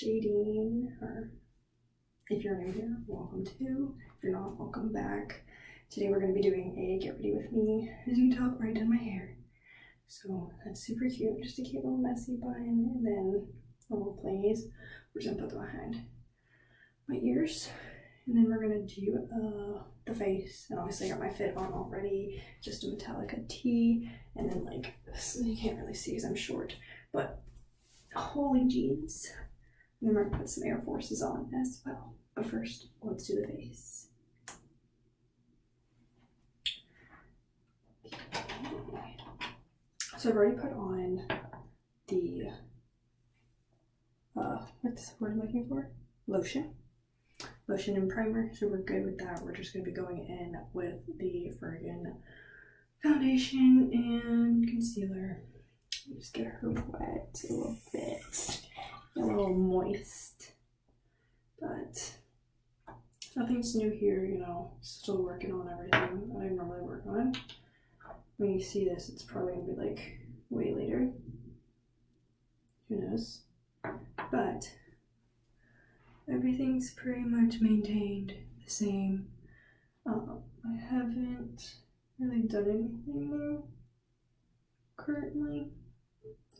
Jadine, or if you're new here, welcome to. If you're not, welcome back. Today we're going to be doing a get ready with me. As you can tell, I've already done my hair. So that's super cute. Just a cute little messy bun, and then a little plays. We're just going to put them behind my ears. And then we're going to do the face. And obviously I got my fit on already. Just a Metallica tee. And then like this, you can't really see because I'm short. But holy jeans. And then we're going to put some Air Forces on as well. But first, let's do the face. Okay. So I've already put on the, what's the word I'm looking for? Lotion and primer. So we're good with that. We're just going to be going in with the friggin' foundation and concealer. Just get her wet a little bit. A little moist. But nothing's new here, you know. Still working on everything that I normally work on. When you see this, it's probably gonna be like way later. Who knows? But everything's pretty much maintained the same. I haven't really done anything new currently.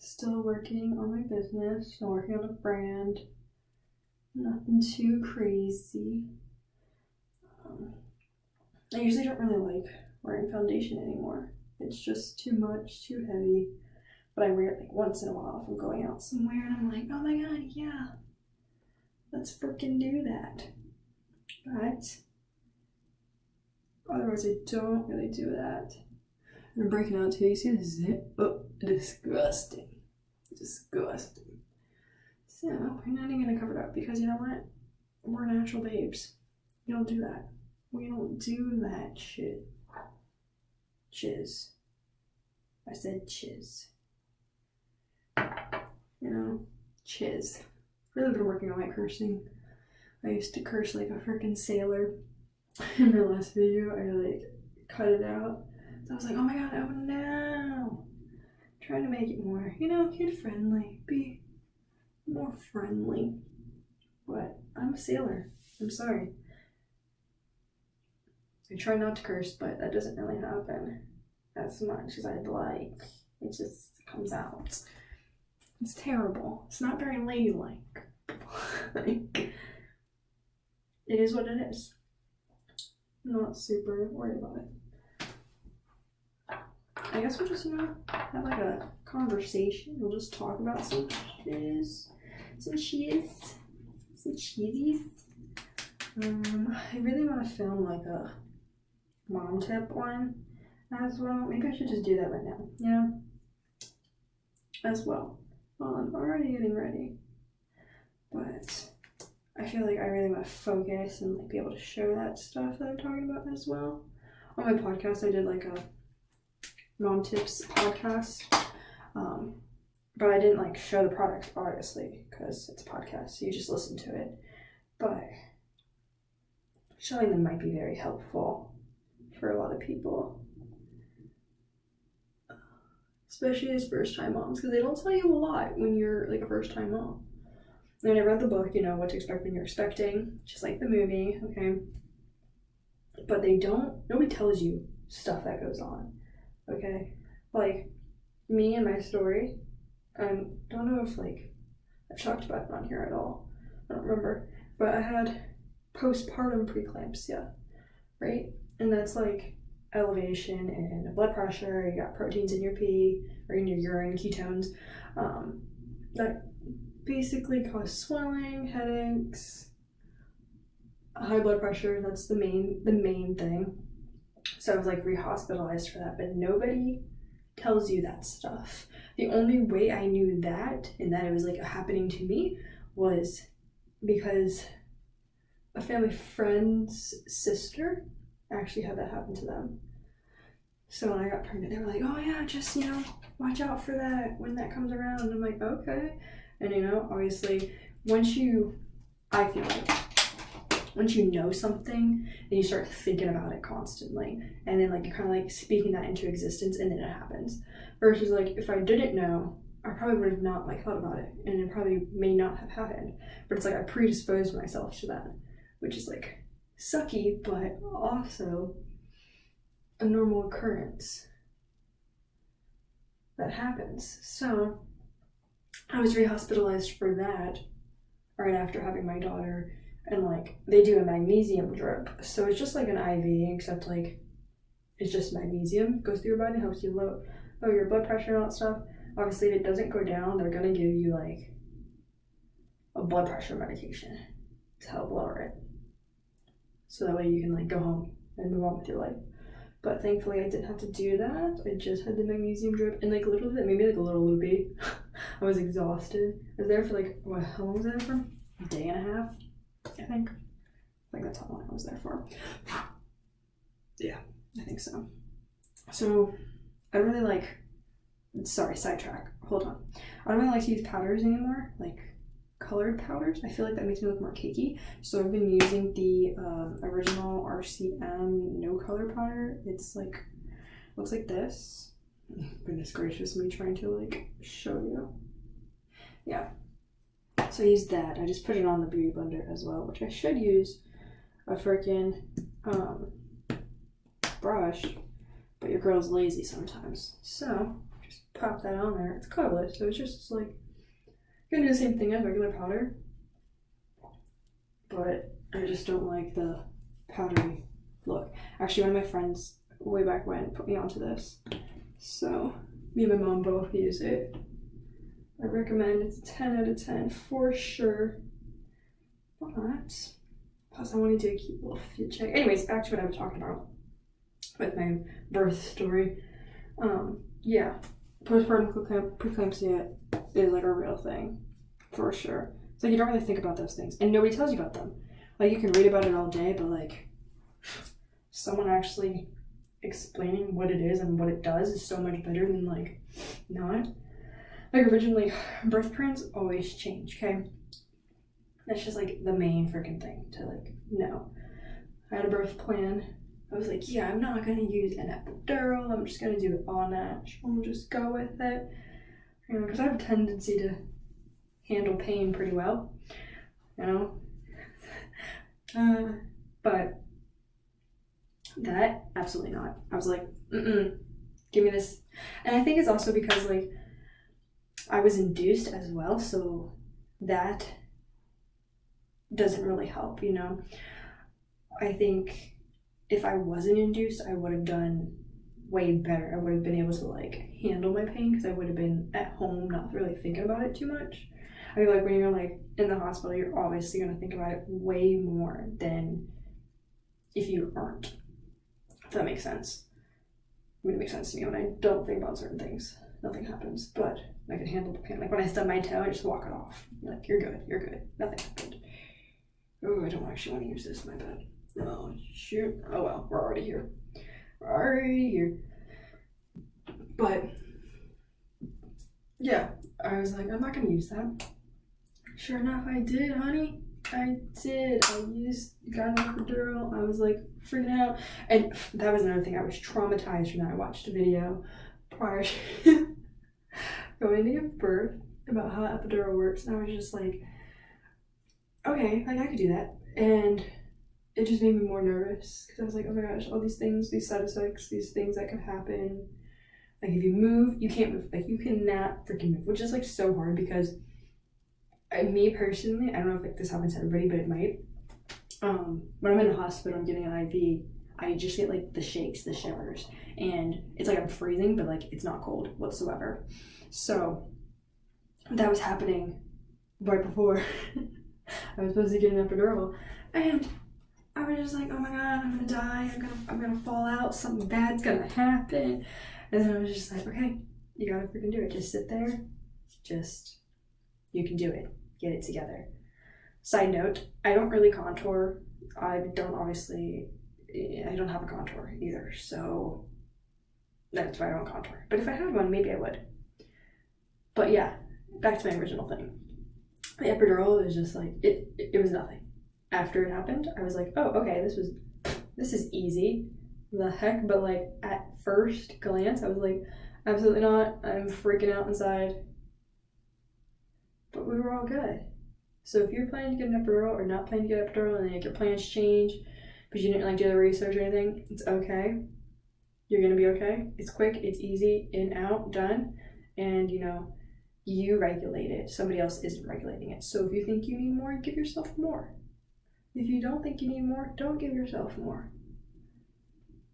Still working on my business, still working on a brand. Nothing too crazy. I usually don't really like wearing foundation anymore. It's just too much, too heavy. But I wear it like once in a while if I'm going out somewhere and I'm like, oh my god, yeah, let's freaking do that. But otherwise I don't really do that. And I'm breaking out too. You see the zip? Oh, disgusting. Disgusting. So we're not even gonna cover it up because you know what? We're natural babes. We don't do that. We don't do that shit. Chiz. I said chiz. You know, chiz. Really been working on my cursing. I used to curse like a freaking sailor. In the last video, I like cut it out. So I was like, oh my god, oh no. Trying to make it more, you know, kid friendly. Be more friendly. But I'm a sailor. I'm sorry. I try not to curse, but that doesn't really happen as much as I'd like. It just comes out. It's terrible. It's not very ladylike. Like, it is what it is. I'm not super worried about it. I guess we'll just, you know, have like a conversation. We'll just talk about some cheese. Some cheesies. I really want to film like a mom tip one as well. Maybe I should just do that right now, you know? As well. Well, I'm already getting ready. But I feel like I really want to focus and like be able to show that stuff that I'm talking about as well. On my podcast, I did like a mom tips podcast. But I didn't like show the products, obviously, because it's a podcast, so you just listen to it. But showing them might be very helpful for a lot of people. Especially as first-time moms, because they don't tell you a lot when you're like a first-time mom. And I read the book, you know, What to Expect When You're Expecting, just like the movie, okay? But nobody tells you stuff that goes on, okay? Like, me and my story, I don't know if, like, I've talked about it on here at all. I don't remember. But I had postpartum preeclampsia, right? And that's, like, elevation in blood pressure. You got proteins in your pee, or in your urine, ketones, that basically cause swelling, headaches, high blood pressure. That's the main thing. So I was, like, re-hospitalized for that, but nobody tells you that stuff. The only way I knew that, and that it was like happening to me, was because a family friend's sister actually had that happen to them. So when I got pregnant, they were like, oh yeah, just, you know, watch out for that when that comes around. And I'm like, okay. And you know, obviously, I feel like once you know something, then you start thinking about it constantly. And then like you're kind of like speaking that into existence, and then it happens. Versus like if I didn't know, I probably would have not like thought about it, and it probably may not have happened. But it's like I predisposed myself to that, which is like sucky, but also a normal occurrence that happens. So I was rehospitalized for that right after having my daughter, and like they do a magnesium drip, so it's just like an IV, except like it's just magnesium, it goes through your body, helps you lower your blood pressure and all that stuff. Obviously, if it doesn't go down, they're gonna give you like a blood pressure medication to help lower it, so that way you can like go home and move on with your life. But thankfully, I didn't have to do that. I just had the magnesium drip, and like literally, that made me like a little loopy. I was exhausted. I was there for like, what? How long was I there for? A day and a half, I think. I think that's how long I was there for. Yeah, I think so. So I don't really like. Sorry, sidetrack. Hold on. I don't really like to use powders anymore, like colored powders. I feel like that makes me look more cakey. So I've been using the original RCM no color powder. It's like, looks like this. Goodness gracious, me trying to like show you. Yeah. So I use that. I just put it on the beauty blender as well, which I should use a freaking brush, but your girl's lazy sometimes. So just pop that on there. It's colorless, so it's just like you're gonna do the same thing as regular powder, but I just don't like the powdery look. Actually, one of my friends way back when put me onto this, so me and my mom both use it. I recommend. It's a 10 out of 10 for sure. But plus I want to do a cute little fit check. Anyways, back to what I was talking about with my birth story. Yeah, postpartum preeclampsia is like a real thing, for sure. So you don't really think about those things, and nobody tells you about them. Like, you can read about it all day, but like someone actually explaining what it is and what it does is so much better than like not. Like, originally, birth plans always change, okay? That's just like the main freaking thing to like know. I had a birth plan. I was like, yeah, I'm not gonna use an epidural. I'm just gonna do it all natural. Just go with it. You know, because I have a tendency to handle pain pretty well, you know? But that, absolutely not. I was like, give me this. And I think it's also because like I was induced as well, so that doesn't really help, you know? I think if I wasn't induced, I would have done way better. I would have been able to like handle my pain because I would have been at home, not really thinking about it too much. I feel like when you're like in the hospital, you're obviously going to think about it way more than if you aren't. If that makes sense. I mean, it makes sense to me when I don't think about certain things. Nothing happens, but I can handle the pain. Like when I stub my toe, I just walk it off. You're like, you're good. Nothing happened. Oh, I don't actually want to use this, my bad. Oh, shoot. Oh well, we're already here. But, yeah, I was like, I'm not going to use that. Sure enough, I did, honey. I did. I got an epidural. I was like freaking out. And that was another thing. I was traumatized when I watched a video prior to going to give birth about how epidural works. And I was just like, okay, like I could do that. And it just made me more nervous because I was like, oh my gosh, all these things, these side effects, these things that could happen. Like if you move, you can't move. Like you cannot freaking move, which is like so hard because me personally, I don't know if like this happens to everybody, but it might. When I'm in the hospital, I'm getting an IV, I just get like the shakes, the shivers, and it's like I'm freezing, but like it's not cold whatsoever. So that was happening right before I was supposed to get an epidural, and I was just like, oh my god, I'm gonna die, I'm gonna fall out, something bad's gonna happen. And then I was just like, okay, you gotta freaking do it. Just sit there, you can do it. Get it together. Side note, I don't really contour. I don't have a contour either, so that's why I don't contour. But if I had one, maybe I would. But yeah, back to my original thing. The epidural is just like, it was nothing. After it happened, I was like, oh, okay, this is easy. The heck? But like at first glance, I was like, absolutely not. I'm freaking out inside. but we were all good. So if you're planning to get an epidural or not planning to get an epidural and like your plans change, but you didn't like do the research or anything, it's okay. You're gonna be okay. It's quick, it's easy, in, out, done. And you know, you regulate it. Somebody else isn't regulating it. So if you think you need more, give yourself more. If you don't think you need more, don't give yourself more.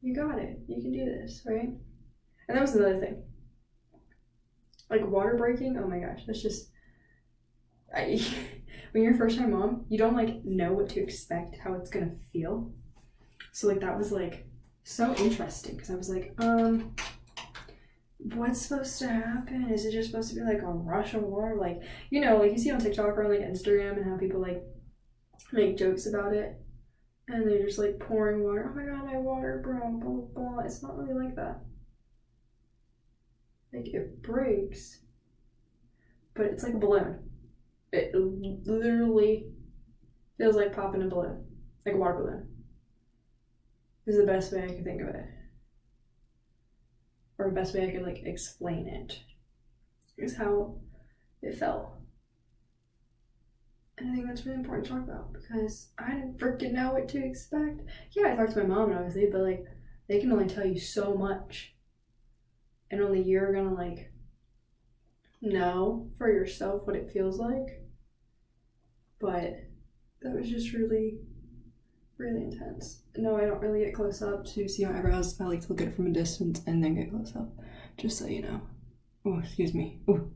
You got it. You can do this, right? And that was another thing. Like water breaking, oh my gosh, that's just when you're a first time mom, you don't like know what to expect, how it's gonna feel. So like that was like so interesting because I was like, what's supposed to happen? Is it just supposed to be like a rush of water? Like, you know, like you see on TikTok or on like Instagram and how people like make jokes about it and they're just like pouring water. Oh my god, my water broke, blah, blah, blah. It's not really like that. Like it breaks, but it's like a balloon. It literally feels like popping a balloon, like a water balloon. This is the best way I could think of it. Or the best way I could like explain it. Is how it felt. And I think that's really important to talk about because I didn't freaking know what to expect. Yeah, I talked to my mom obviously, but like they can only tell you so much. And only you're gonna like know for yourself what it feels like. But that was just really, really intense. No, I don't really get close up to see my eyebrows. I like to look at it from a distance and then get close up. Just so you know. Oh, excuse me. Oh,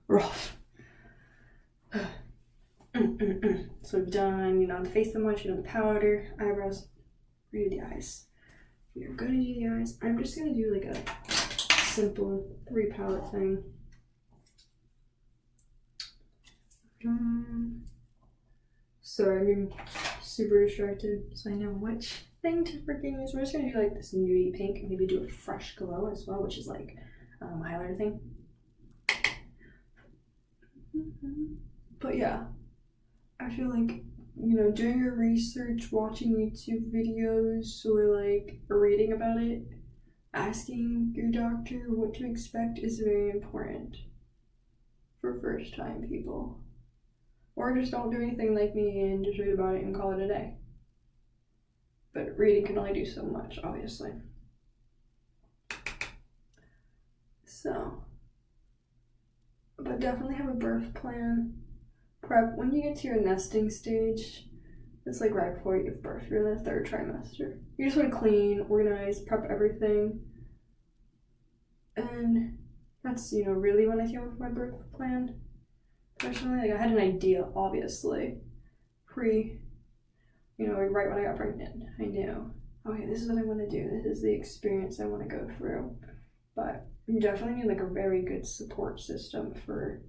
rough. So we've done, you know, the face, the much, you know, the powder, eyebrows, we do the eyes. We are gonna do the eyes. I'm just gonna do like a simple 3 palette thing. Sorry, I'm getting super distracted, so I know which thing to freaking use. We're just gonna do like this nudie pink, and maybe do a fresh glow as well, which is like highlighter thing. But yeah, I feel like, you know, doing your research, watching YouTube videos, or like reading about it, asking your doctor what to expect is very important for first time people. Or just don't do anything like me and just read about it and call it a day. But reading can only do so much, obviously. So, but definitely have a birth plan. Prep when you get to your nesting stage. It's like right before you give birth. You're in the 3rd trimester. You just want to clean, organize, prep everything. And that's, you know, really when I came up with my birth plan. Personally, like I had an idea, obviously, you know, right when I got pregnant. I knew, okay, this is what I want to do. This is the experience I want to go through. But you definitely need like a very good support system for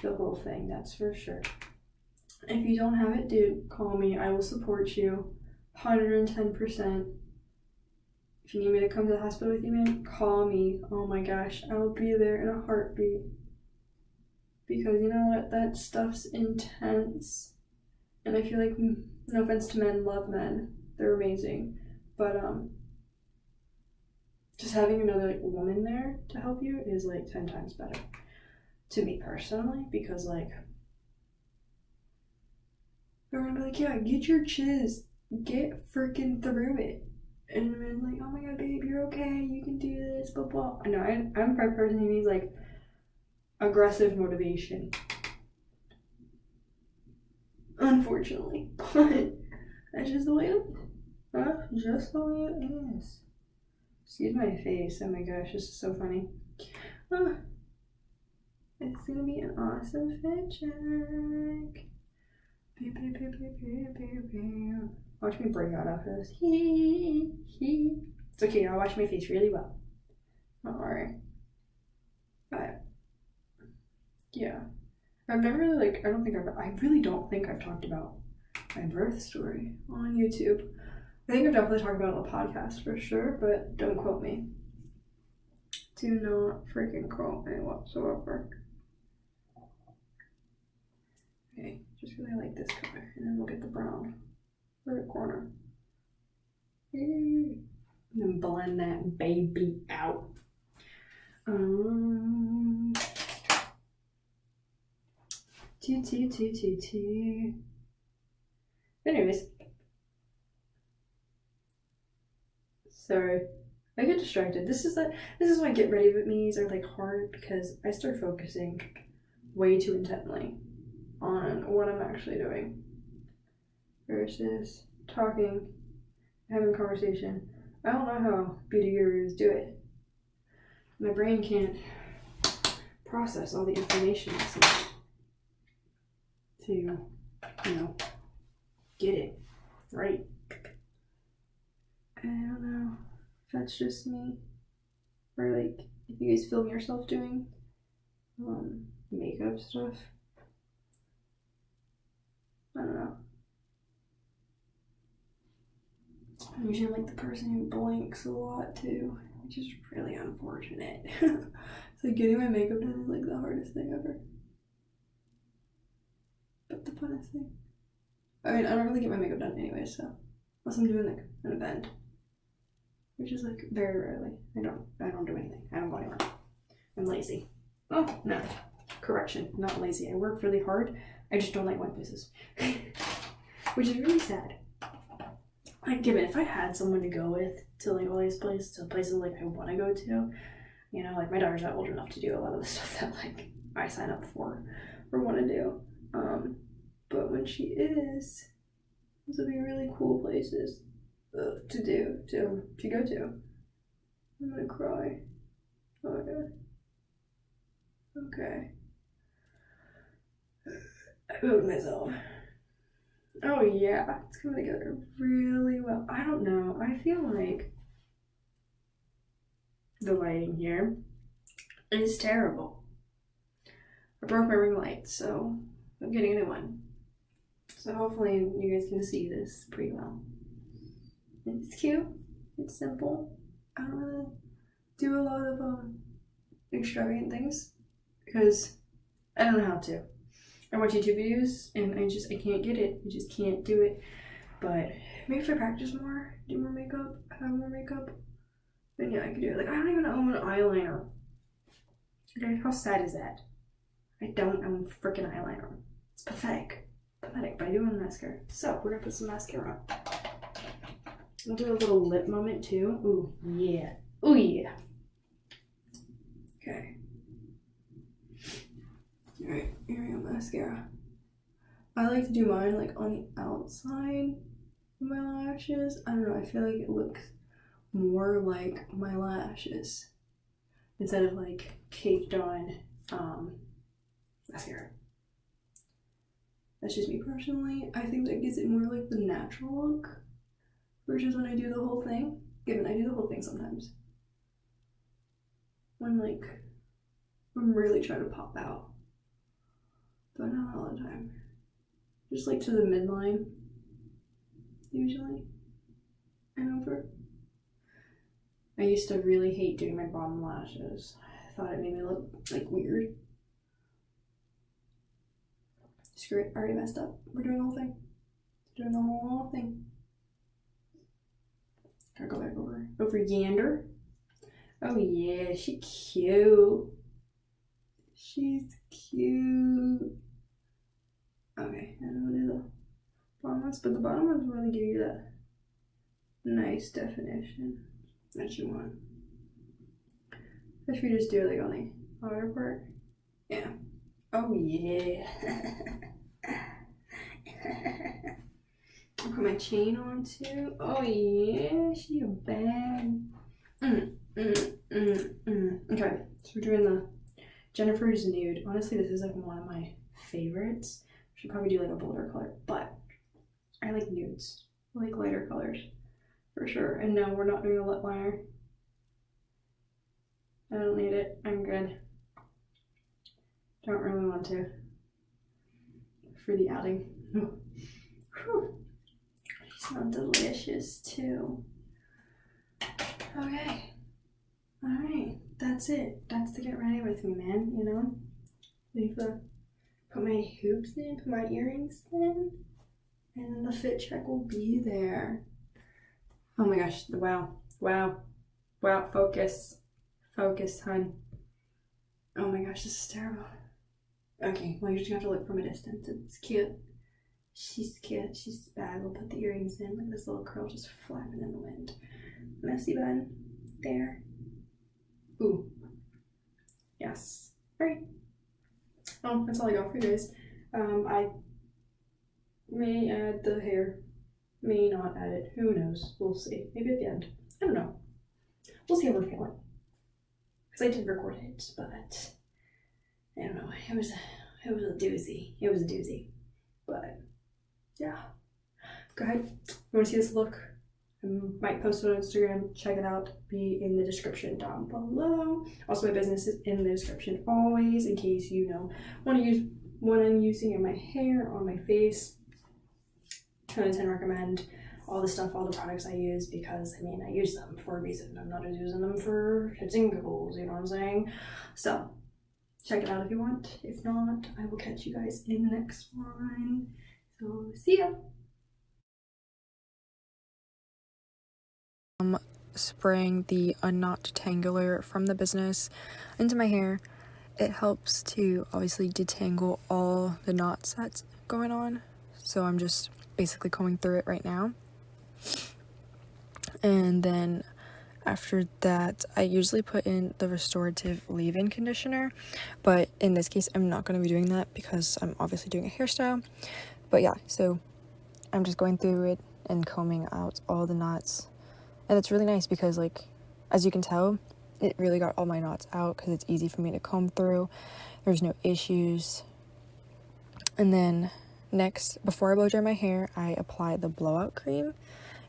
the whole thing, that's for sure. If you don't have it, dude, call me. I will support you 110%. If you need me to come to the hospital with you, man, call me. Oh my gosh, I will be there in a heartbeat. Because you know what, that stuff's intense. And I feel like, no offense to men, love men. They're amazing. But just having another like woman there to help you is like 10 times better. To me personally, because like they're gonna be like, yeah, get your chiz, get freaking through it. And I'm like, oh my god, babe, you're okay, you can do this, blah blah. No, I'm a type of person who needs like aggressive motivation. Unfortunately. But that's just the way it is. Just the way it is. Excuse my face, oh my gosh, this is so funny. It's gonna be an awesome fit check. Watch me break out after this. It's okay, I'll wash my face really well. Don't worry. But yeah, I've never really I really don't think I've talked about my birth story on YouTube. I think I've definitely talked about it on the podcast for sure, but don't quote me. Do not freaking quote me whatsoever. Okay, just really like this color, and then we'll get the brown for the corner. And then blend that baby out. Anyways. Sorry. I get distracted. This is why get ready with me's are like hard, because I start focusing way too intently on what I'm actually doing versus talking, having a conversation. I don't know how beauty gurus do it. My brain can't process all the information to, get it right. I don't know if that's just me, or like if you guys film yourself doing makeup stuff. I don't know. I'm usually like the person who blinks a lot too, which is really unfortunate. So getting my makeup done is like the hardest thing ever. But the funnest thing. I mean, I don't really get my makeup done anyway, so unless I'm doing like an event, which is like very rarely. I don't do anything. I don't go anywhere. I'm lazy. Oh no, correction, not lazy. I work really hard. I just don't like going places, which is really sad. Like, given if I had someone to go with to like all these places, to places like I want to go to, like my daughter's not old enough to do a lot of the stuff that like I sign up for or want to do. But when she is, those would be really cool places to go to. I'm gonna cry. Oh my god. Okay. I wrote myself. Oh yeah, it's coming together really well. I don't know. I feel like the lighting here is terrible. I broke my ring light, so I'm getting a new one. So hopefully you guys can see this pretty well. It's cute. It's simple. I don't really do a lot of extravagant things because I don't know how to. I watch YouTube videos and I can't get it. I just can't do it. But maybe if I practice more, do more makeup, have more makeup, then yeah, I could do it. Like, I don't even own an eyeliner. Okay, how sad is that? I don't own freaking eyeliner. It's pathetic. Pathetic, but I do own mascara. So we're gonna put some mascara on. I'll do a little lip moment too. Ooh, yeah. Ooh, yeah. Okay. Alright, here we go, mascara. I like to do mine like on the outside of my lashes. I don't know, I feel like it looks more like my lashes instead of like caked on mascara. That's just me personally. I think that gives it more like the natural look versus when I do the whole thing. Given I do the whole thing sometimes. When like I'm really trying to pop out. But not all the time. Just like to the midline, usually, and over. I used to really hate doing my bottom lashes. I thought it made me look like weird. Screw it, I already messed up. We're doing the whole thing. Doing the whole thing. Gotta go back over Yander. Oh yeah, she's cute. She's cute. Okay, and we'll do the bottom ones, but the bottom ones really give you that nice definition that you want. If you just do it like on the outer part. Yeah. Oh yeah. I'll put my chain on too. Oh yeah, she a bad. Okay, so we're doing the Jennifer's Nude. Honestly, this is like one of my favorites. Should probably do like a bolder color, but I like nudes. I like lighter colors for sure. And no, we're not doing a lip liner. I don't need it. I'm good. Don't really want to for the outing. Whew. She smells delicious too. Okay. Alright. That's it. That's to get ready with me, man. Leave the put my hoops in, put my earrings in, and then the fit check will be there. Oh my gosh, wow, focus, hun. Oh my gosh, this is terrible. Okay, well, you're just gonna have to look from a distance. It's cute. She's cute. She's bad. We'll put the earrings in. Look at this little curl just flapping in the wind. Messy bun. There. Ooh. Yes. Alright. Well, that's all I got for you guys. I may add the hair. May not add it. Who knows? We'll see. Maybe at the end. I don't know. We'll see how we're feeling. Because I did record it, but I don't know. It was a doozy. It was a doozy. But yeah. Go ahead. You want to see this look? I might post it on Instagram. Check it out. Be in the description down below. Also, my business is in the description always, in case you know want to use what I'm using in my hair, on my face. 10 out of 10 recommend all the stuff, all the products I use, because I mean, I use them for a reason. I'm not just using them for shits and giggles, you know what I'm saying? So check it out if you want. If not, I will catch you guys in the next one. So see ya. Spraying the unknot detangler from the business into my hair. It helps to obviously detangle all the knots that's going on. So I'm just basically combing through it right now. And then after that, I usually put in the restorative leave-in conditioner, but in this case, I'm not going to be doing that because I'm obviously doing a hairstyle. But yeah, so I'm just going through it and combing out all the knots. And it's really nice because, like, as you can tell, it really got all my knots out because it's easy for me to comb through. There's no issues. And then next, before I blow dry my hair, I apply the blowout cream.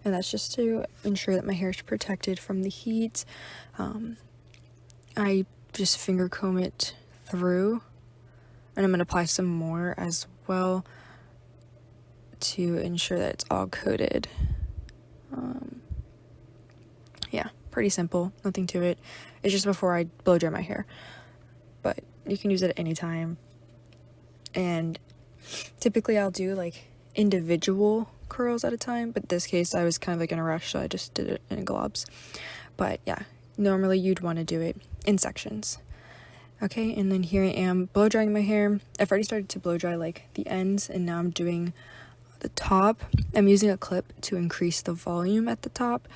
And that's just to ensure that my hair is protected from the heat. I just finger comb it through. And I'm going to apply some more as well to ensure that it's all coated. Yeah, pretty simple, nothing to it. It's just before I blow dry my hair, but you can use it at any time. And typically I'll do like individual curls at a time, but this case I was kind of like in a rush, so I just did it in globs. But yeah, normally you'd want to do it in sections. Okay, and then here I am blow drying my hair. I've already started to blow dry like the ends, and now I'm doing the top. I'm using a clip to increase the volume at the top,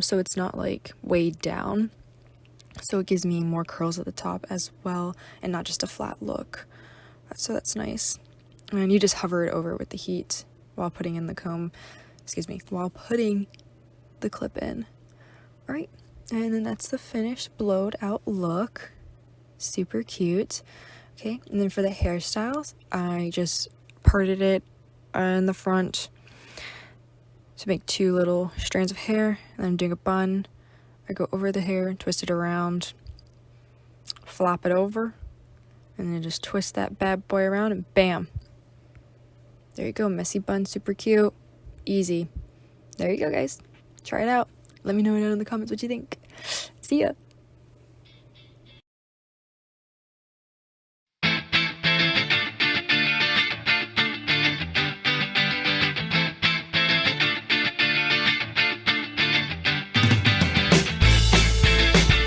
so it's not like weighed down, so it gives me more curls at the top as well and not just a flat look. So that's nice. And you just hover it over with the heat while putting in the comb, while putting the clip in. All right, and then that's the finished blowed out look. Super cute. Okay, and then for the hairstyles, I just parted it in the front to make 2 little strands of hair, and then I'm doing a bun. I go over the hair, twist it around, flop it over, and then just twist that bad boy around, and bam, there you go. Messy bun, super cute, easy. There you go, guys. Try it out. Let me know down in the comments what you think. See ya.